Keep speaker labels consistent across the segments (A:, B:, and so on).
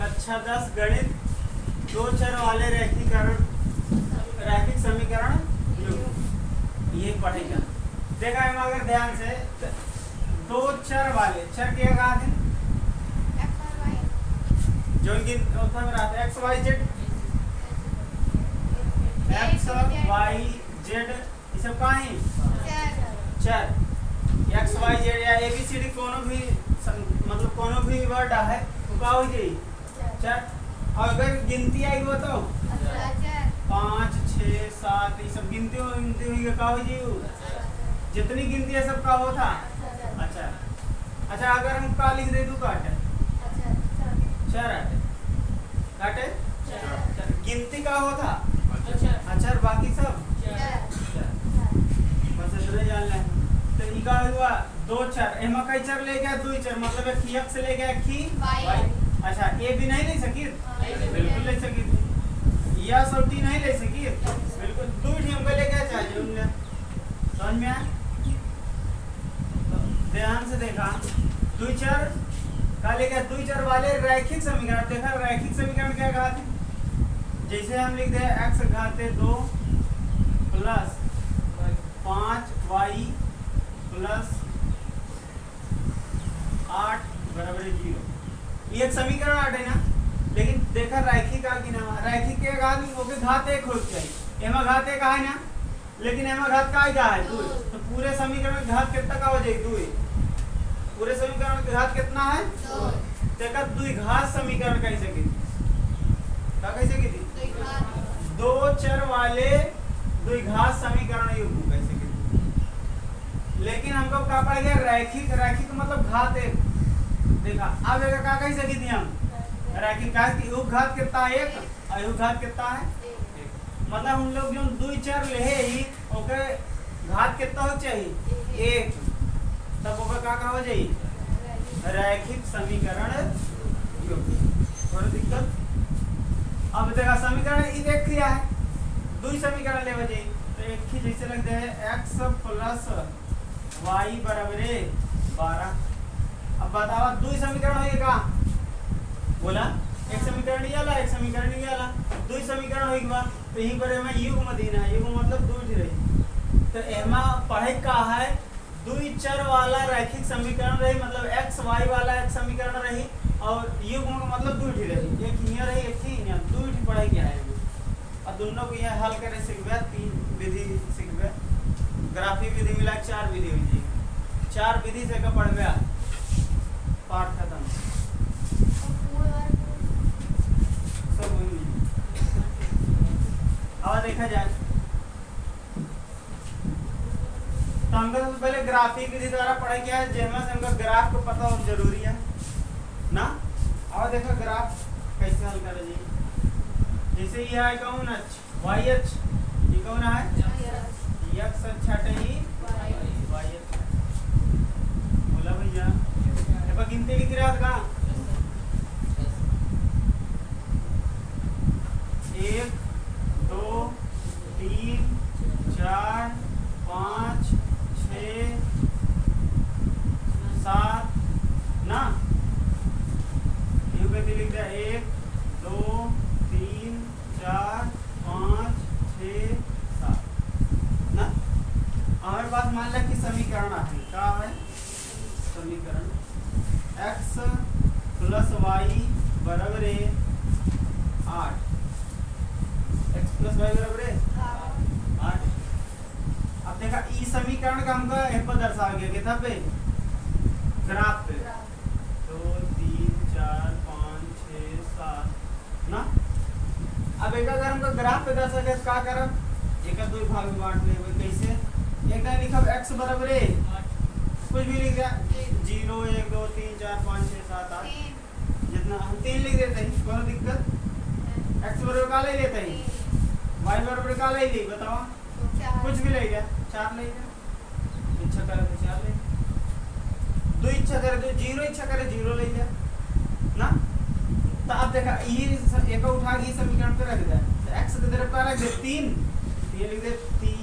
A: कक्षा 10 गणित दो चर वाले रैखिक समीकरण ये पढ़ेगा। देखा है अगर ध्यान से दो चर वाले चर क्या कहा थे जो इनकी एक्स वाई जेड ये सब कहाँ है चर एक्स वाई जेड या एबीसीडी कोनो भी मतलब कोनो भी वर्ड है तो क्या हो जाए चर। और अगर गिनती आई वो तो 5 6 7 ये सब गिनती हुई क्या हो जाए जितनी गिनती है सब का हो था। अच्छा अगर हम का लिख दे दू काटे चर काटे गिनती का हो था अच्छा बाकी सब बस इतना जान ले। तो ई का हुआ दो चर एमा कई चर ले गया दो चर मतलब एक x ले गया एक y। अच्छा ए भी नहीं ले सकी बिल्कुल ले सकी या सब टी नहीं ले सकी बिल्कुल दो ही हमको ले गया चाहिए उनने समझ में आया। ध्यान से देखा दो चर का ले गया दो चर वाले रैखिक समीकरण। देखा रैखिक समीकरण क्या कहा थे जैसे हम लिख दे x घाते 2 प्लस 5y प्लस 8 बराबर 0 ये एक समीकरण 8 है ना। लेकिन देखा रैखिक का कि ना रैखिक के घात नहीं होके घात एक हो चाहिए एमा घात एक है ना लेकिन एमा घात का है 2 तो पूरे समीकरण में घात कितना का हो जाएगी 2 पूरे समीकरण का घात कितना है 2 देखा 2 घात समीकरण कैसे की क्या कैसे की थी दो चर वाले द्विघात समीकरण युग्म कैसे की। लेकिन हमको क्या पड़ गया रैखिक रैखिक मतलब घात एक। देखा अब एक का कैसे की थी हम रैखिक घात की युग घात कितना है 1 और युग घात कितना है 1 मतलब हम लोग जो दो चर ले ही ओके घात कितना हो चाहिए 1 तब ओका का हो जाए रैखिक समीकरण युग्म। थोड़ी दिक्कत अब देखा समीकरण एक किया है दो समीकरण ले बजे तो एक ही जैसे लग दे x प्लस y बराबर 12। अब बताओ दो समीकरण होएगा बोला एक समीकरण ये वाला एक समीकरण ये वाला दो समीकरण होएगा तो यहीं पर हमें युग्म देना है युग्म मतलब दो ही रही तो एमा पढ़े का है दो चर वाला रैखिक समीकरण रही मतलब x y वाला एक समीकरण रही और युग्म का मतलब दो ही रही एक यहाँ रही एक ही यहाँ दो ही पढ़ाई क्या है और दोनों को यहाँ हल करे सीखबे 3 विधि सीखबे ग्राफिक विधि मिला 4 विधि हुई जी 4 विधि से का पढ़बे पाठ खत्म सब हुई। अब देखा जाए तो हमको सबसे पहले ग्राफिक विधि द्वारा पढ़ा गया है जिसमें से हमको ग्राफ को पता होना जरूरी है ना। और देखो ग्राफ कैसे हल करे जी जैसे ये है कौन y अक्ष ये कौन है x अक्ष हटे ही y अक्ष बोला भैया ये पर गिनती लिख रहा था 1 2 3 4 5 6 7 ना लिख दिया 1 2 3 4 5 6 7 ना। हमारे पास मान लिया कि समीकरण है क्या है समीकरण x प्लस y बराबर 8 x प्लस y बराबर 8। अब देखा इस समीकरण का हमको यहाँ पर दर्शा गया कितना पे ग्राफ पे 2 3 4 5 6 7 ना। अब एक अगर हमको ग्राफ पे दर्शा गया क्या करब एक दो भाग में बांट लेबे कैसे एक लिखब x बराबर कुछ भी लिख दिया 0 1 2 3 4 5 6 7 8 जितना हम 3 लिख देते हैं कोई दिक्कत x बराबर का ले लेते हैं y बराबर का ले ली बताओ कुछ भी ले गया 4 ले गया इच्छा करे तो 4 ले दो इच्छा करे तो 0 इच्छा करे 0 ले गया ना। तो अब देखा ये एक उठा के समीकरण पे रख दे x की तरफ का रख दे 3 ये लिख दे 3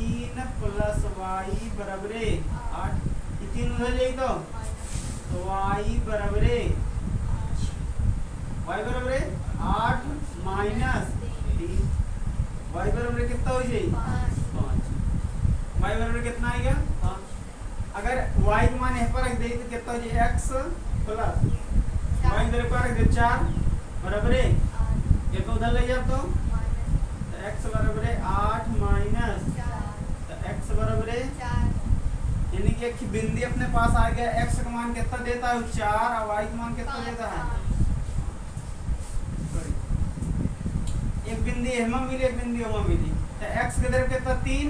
A: प्लस y बराबर 8 ये 3 उधर ले तो y बराबर y बराबर है 8 माइनस 3, y बराबर कितना हो जाएगी 5, y बराबर कितना आएगा 5। अगर y का मान यहाँ पर रख दे तो कितना हो जाएगा x प्लस y इधर पर रख दे 4 बराबर है, ये को उधर ले जाओ तो x बराबर है 8 माइनस, तो x बराबर है 4, यानी कि एक बिंदी अपने पास आ गया। x का मान कितना देता है 4 और y का मान कितना देता है, एक बिंदी हेमा मिली एक बिंदी हेमा मिली, तो x के दर कितना 3,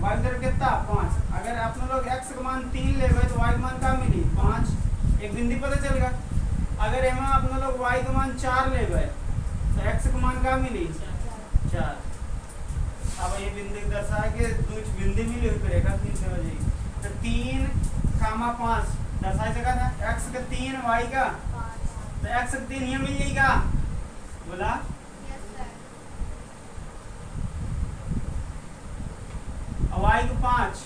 A: y के दर कितना 5। अगर आप लोग x का मान 3 ले गए तो y का मान क्या मिली 5, एक बिंदी पता चल गया। अगर हेमा आप लोग y का मान 4 ले गए तो x का मान क्या मिली 4। अब ये बिंदी दर्शा के कुछ बिंदी मिली हुई पर रेखा खींच हो जाएगी, तो 3, 5 दर्शाई जगह था x का 3 y का, तो x का 3 ये मिल जाएगा बोला। y को 5,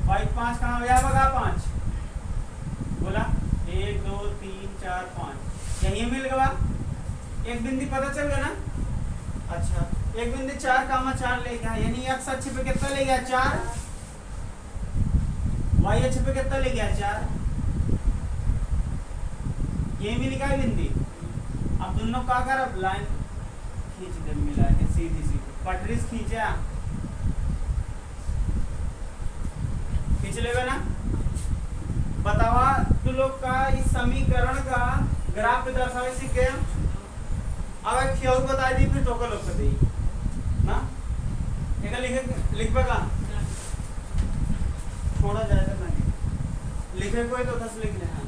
A: y 5 कहाँ हो जाएगा 5 बोला 1 2 3 4 5 यही मिल गया। एक बिंदी पता चल गया ना। अच्छा एक बिंदी 4 ले गया, यानी x अक्ष पे कितना ले गया 4, y अक्ष पे कितना ले गया 4, ये मिल गया बिंदी। अब दोनों का कर अब लाइन खींच दे मिला के सीधी सीधी पटरी खींचा, खींच लेगा ना। बतावा तू लोग का इस समीकरण का ग्राफ दर्शावे सीख गया। अगर क्यों बता दी फिर तो का लोग दी ना, एक लिख बगा छोड़ा जाए तो नहीं लिखे कोई तो बस लिख ले। हाँ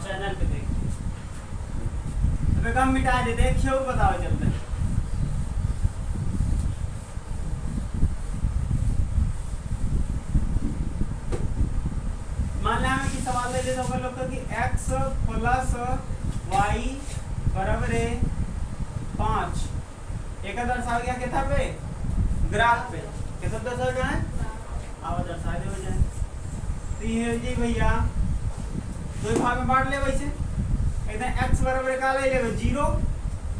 A: चैनल पे देख अबे कम मिटा देते क्यों बताओ चलते। मान लिया हमें कि सवाल ले लेते हैं लोग कि x प्लस y बराबर है 5, एक दर्शा गया कितना पे ग्राफ पे, कितना दर्शा गया है अब दर्शा दे हो जाए। तो ये जी भैया दो भाग में बांट ले वैसे एकदम x बराबर का ले ले 0,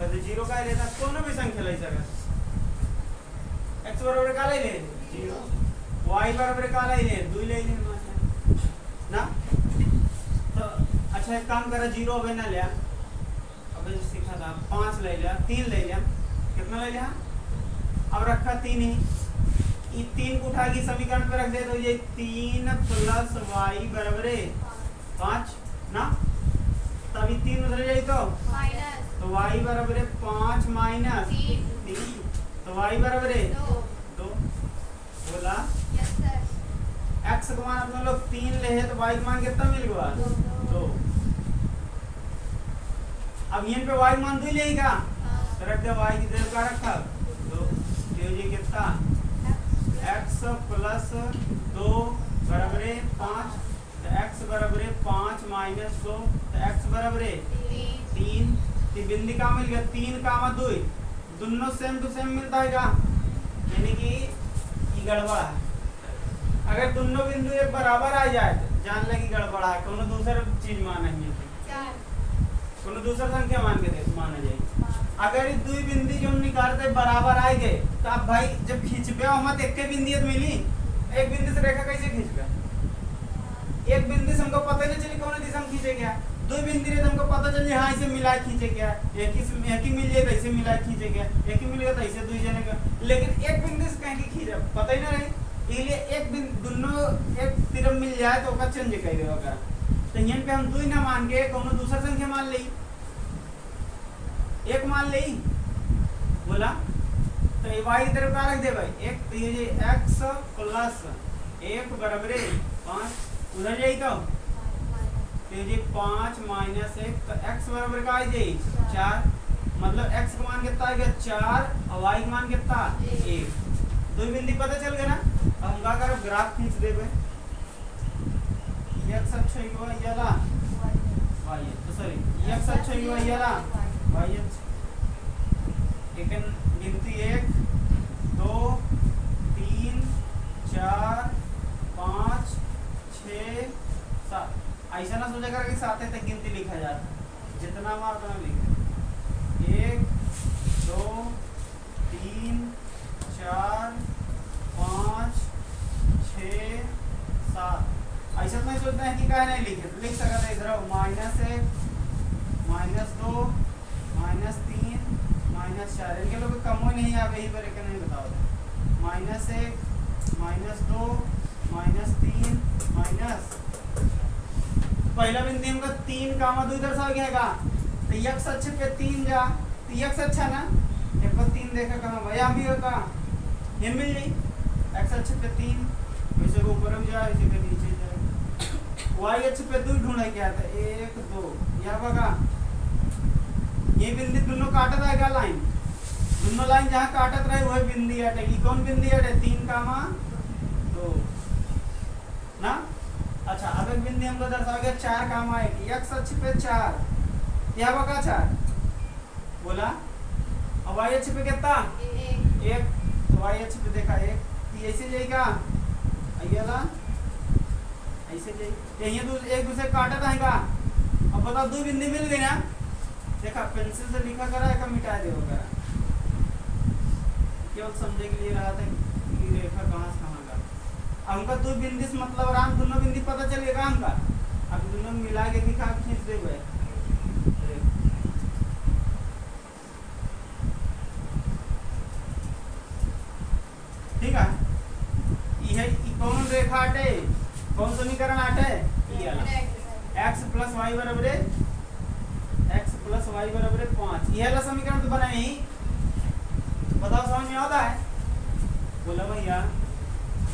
A: तो 0 का लेता कोनो भी संख्या ले सकता, x बराबर का ले ले 0, y बराबर का ले ले 2 ले ले ना। तो अच्छा एक काम करा 0 अबे ना लिया, अबे सीखा था 5 ले लिया 3 ले लिया, कितना ले लिया अब रखा 3 ही, ये 3 को उठा के समीकरण पे रख दे तो ये 3 प्लस y बराबर है 5 ना। तभी 3 उधर जाए तो y बराबर है 5 माइनस 3, तो y बराबर है 2 बोला। x का मान अपने लोग 3 ले है तो y का मान कितना मिल गया 2। अब यहां पे y मान 2 लेगा तो रख दे y की जगह का रखा 2, तो ये कितना x प्लस 2 बराबर है 5, तो x बराबर है 5 माइनस 2, तो x बराबर है 3। तो बिंदी का मिल गया 3 कामा 2, दोनों सेम टू सेम मिलता है का, यानी कि ये गड़बड़ है। अगर दोनों बिंदु एक बराबर आ जाए तो जान लगी गड़बड़ा है, कोनो दूसरा चीज मानेंगे कोनो दूसरा संख्या मान के दे माना जाए। अगर ये दो बिंदी जो निकालते बराबर आ गए तो अब भाई जब खींचबे मत एक के बिंदी मिली, एक बिंदी से रेखा कैसे खींचबे, एक बिंदी से हमको पता नहीं चली कौन दिशा में खींचे गया, दो बिंदी रे हमको पता चली हां इसे मिला खींचे गया, एक ही मिल जाए ऐसे मिला खींचे गया, एक ही मिल गया तो ऐसे दो जने का, लेकिन एक बिंदी से कहीं खींचे पता ही ना रही, इसलिए एक बिंदु दोनों एक तरफ मिल जाए तो ओका चेंज कर दे होगा। तो यहां पे हम 2 ना मान के कोनो दूसरा संख्या मान लेई, एक मान लेई बोला। तो ये y इधर का रख दे भाई एक, तो ये x प्लस 1 बराबर है 5 उधर जाई तो ये 5 माइनस 1, तो x बराबर का आ जाई 4, मतलब x का मान कितना आएगा 4 और y का मान कितना 1। दो बिंदी पता चल गया ना। अब हम का करो ग्राफ खींच देबे, x अक्ष हुआ याला y, तो सॉरी x अक्ष हुआ याला y अक्ष, एक गिनती 1 2 3 4 5 6 7 ऐसा ना सोचा कर कि साथे तक गिनती लिखा जाता, जितना मार उतना लिखे। 1 2 3 4 5 6 7। ऐसा तो नहीं सोचना है कि क्या नहीं लिखे, तो लिख सकते हैं इधर -1 -2 -3 -4। इनके लोग कम हो नहीं आवे ही पर नहीं बताओ। -1 -2 -3 माइनस पहला बिंदु हमका 3 कामा 2 इधर से आ गया तो x अक्ष पे 3 जा तो x अच्छा ना एक बार 3 देखा कहाँ भैया भी होगा ये मिल जाए x अक्ष पे 3 वैसे को ऊपर भी जाए वैसे के नीचे जाए। y अक्ष पे 2 ढूंढा क्या था 1 2 यहाँ बगा ये बिंदु दोनों काटत रहेगा लाइन, दोनों लाइन जहाँ काटत रहे वही बिंदु हटेगी। कौन बिंदु हटे 3 कामा 2 ना। अच्छा अब एक बिंदु हमको दर्शाया गया 4 कामा 1 x अक्ष पे 4 यहाँ बगा 4 बोला और y अक्ष पे कितना 1 तो y अक्ष पे देखा 1 तो ऐसे जाएगा अयला ऐसे जाए यही एक दूसरे काटत आएगा। अब बताओ 2 बिंदु मिल गई ना, देखा पेंसिल से लिखा करा है का मिटा दे वगैरह, केवल समझे के लिए रहा था कि रेखा कहाँ से कहाँ का। हमका 2 बिंदु से मतलब आराम दोनों बिंदु पता चलेगा हमका। अब दोनों मिला के दिखा खींच दे गए ठीक है। यह कौन रेखा हटे कौन समीकरण हटे x प्लस वाई बराबर है x प्लस वाई बराबर है 5। यह समीकरण तो बना यही, बताओ समझ में आता है बोला भैया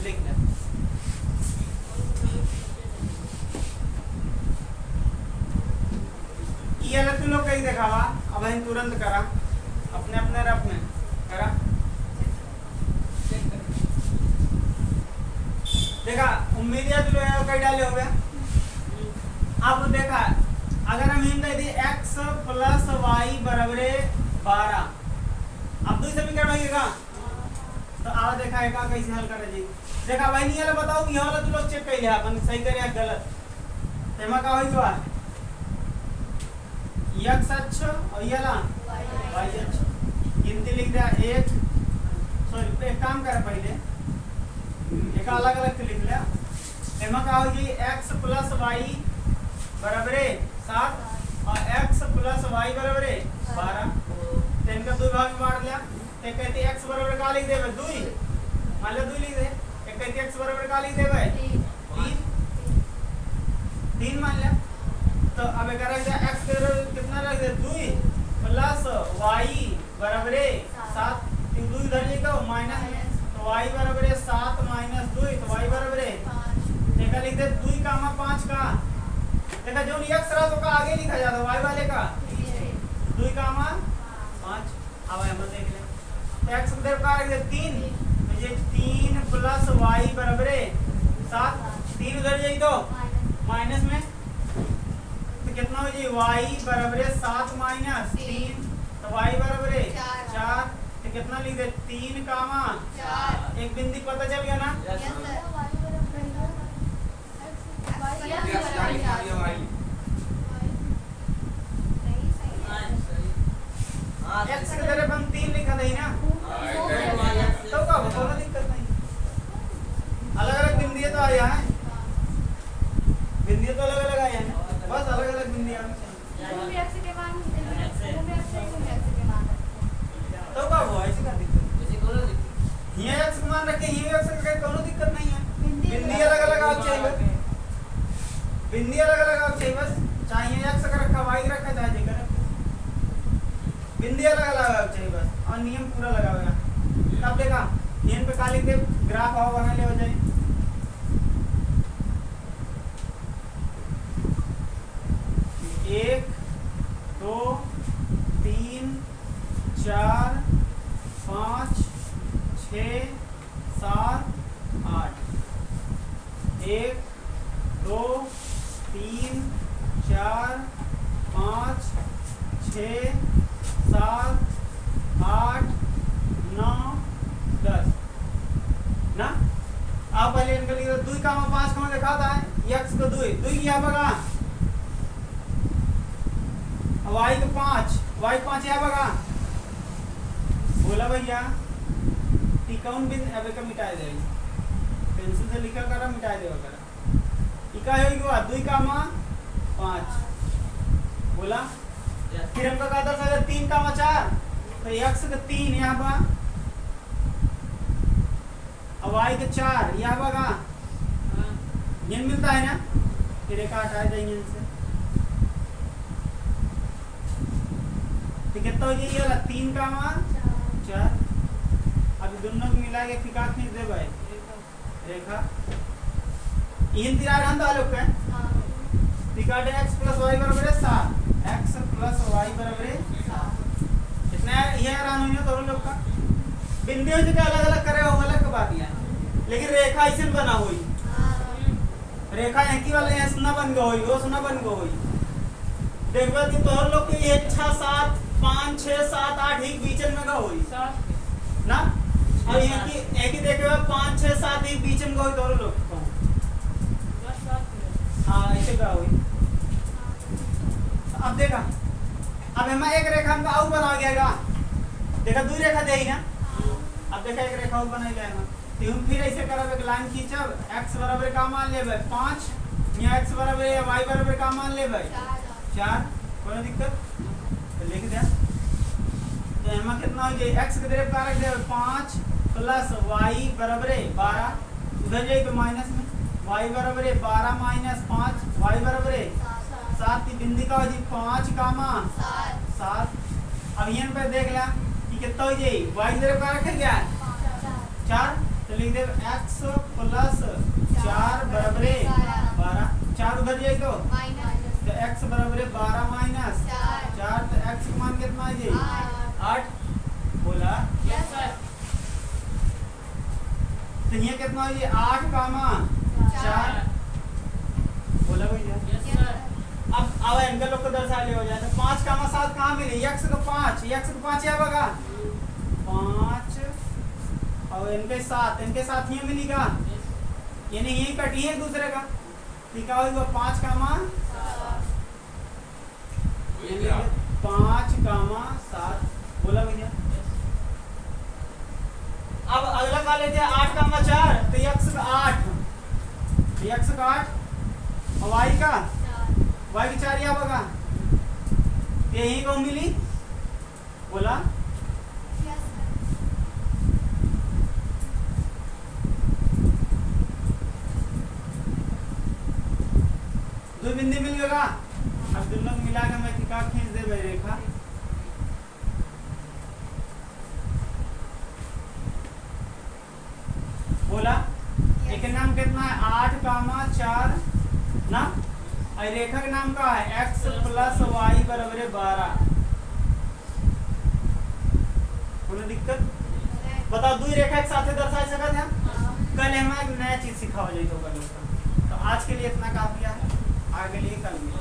A: लिख ले। ये अलग तुम लोग कहीं देखावा अब हम तुरंत करा अपने अपने रफ में करा देखा उम्मीद है तुम लोग कहीं डाले हो गया। अब देखा अगर हम हिंद दे x प्लस वाई बराबर 12 अब 2 समीकरण होगा तो आ देखा है का कैसे हल करे जी। देखा भाई नहीं वाला बताओ ये वाला तुम लोग चेक कर लिया अपन सही करे या गलत तेमा का होई बा x अक्ष और ये ला y अक्ष गिनती लिख दिया 1 सॉरी एक काम कर पहले एक अलग अलग लिख लिया तेमा का होगी x प्लस वाई बराबर 7 और x प्लस वाई बराबर 12। तीन का 2 भाग में बांट लिया एक कहते x बराबर का लिख देबे 2 मान ले 2 लिख दे एक कहते x बराबर का लिख देबे 3 मान लिया। तो अब एक रख दिया x कितना रख दे 2 प्लस y बराबर 7 2 इधर लेके माइनस में तो y बराबर 7 माइनस 2 तो y बराबर 5 देखा लिख दे 2 कामा 5 का देखा जो x रहा तो का आगे लिखा जाता y वाले का 2 कामा 5। अब हम देख ले तो x उधर का रख दे 3 तो ये 3 प्लस y बराबर 7 3 उधर जाई तो माइनस में तो कितना हो जाए y बराबर 7 माइनस 3 तो y बराबर 4 तो कितना लिख दे 3 कामा 4 एक बिंदु पता चल गया ना x के तरफ हम 3 लिखा था ही ना तो का कोई दिक्कत नहीं अलग अलग बिंदु तो आया है बिंदु तो अलग अलग आया है बस अलग अलग बिंदु तो का वो ऐसे का दिक्कत ये x मान रखे ये x का कोनो दिक्कत नहीं है बिंदु अलग अलग आप चाहिए बिंदु अलग अलग आप चाहिए बस चाहिए x का रखा y रखा चाहिए कर बिंदु अलग अलग आप चाहिए बस और नियम पूरा लगा हुआ तब देखा नियम पे का लिख दे ग्राफ आओ बना ले हो जाए 1 2 3 4 5 6 7 8 1 2 3 4 5 6 7 8 9 10 ना आप पहले इनका लिखो 2 कामा 5 कहाँ दिखाता है x को 2 2 क्या बगा वाई के 5 यहाँ बघा बोला भैया टिकाउन बिन अबे का मिटा दे पेंसिल से लिखा करा मिटा दे वगैरह इका होई गो 2 कामा 5 बोला फिर हमका का दर्शा 3 कामा 4 तो x के 3 यहाँ बा और y के 4 यहाँ बघा ये मिलता है ना फिर एक हटा देंगे इनसे तो कितना हो जाएगा ये 3 कामा 4 अब दोनों को मिला के फिका खींच दे भाई रेखा इन तिराड हम डालो के तिकाट x + y बराबर है 7 x + y बराबर है 7 इतना ये आराम होने तो लोग का बिंदु से अलग अलग करे हो अलग का बात है लेकिन रेखा ऐसे बना हुई रेखा एक ही वाले ऐसे ना बन गई वो सुना बन गई देखबा कि तोहर लोग के 1 6 7 5 6 7 8 एक बीच में का होई ना और एक ही देखे 5 6 7 एक बीच में का होई तोहर लोग को हां ऐसे का होई अब देखा अब हमें एक रेखा में और बना गया देखा 2 रेखा दे ही ना अब देखा एक रेखा और बना गया ना तो हम फिर ऐसे करब एक लाइन खींचब x बराबर का मान लेबै 5 या x बराबर या y बराबर का मान लेबै 4 कोनो दिक्कत तो लिख दे तो एमा कितना हो जाए x के तरफ का रख दे 5 + y बराबर 12 उधर जाए तो माइनस में y बराबर 12 - 5 y बराबर 7 की बिंदु का हो जाए 5 कामा 7 अब यहां पे देख ला कि कितना हो जाए y की तरफ का रख गया 4 तो लिख दे x + 4 बराबर 12 4 उधर जाए तो x बराबर 12 - 4 तो x का मान कितना आ जाए 8 बोला
B: यस सर
A: तो ये कितना आ जाए 8 कामा 4 बोला भैया
B: यस सर
A: अब इनका लोग को दर्शा ले हो जाए तो 5 कामा 7 कहां मिले x का 5 या बगा 5 और इनके साथ ये मिलेगा यानी ये कटी है दूसरे का ठीक है होगा 5 कामा 5 कामा 7 बोला भैया अब अगला का लेते हैं 8 कामा 4 तो x का 8 और y का 4 या बगा यही को मिली बोला दो बिंदु मिल गया अब दोनों को मिला के मैं टिका खींच दे भाई रेखा बोला एक नाम कितना है 8 कामा 4 ना और रेखा का नाम का है x + y बराबर 12 कोई दिक्कत बताओ दो रेखा एक साथ दर्शा सकते हैं कल हमें एक नया चीज सिखाओ जाए तो आज के लिए इतना काफी है आगे लिए कल मिलेंगे।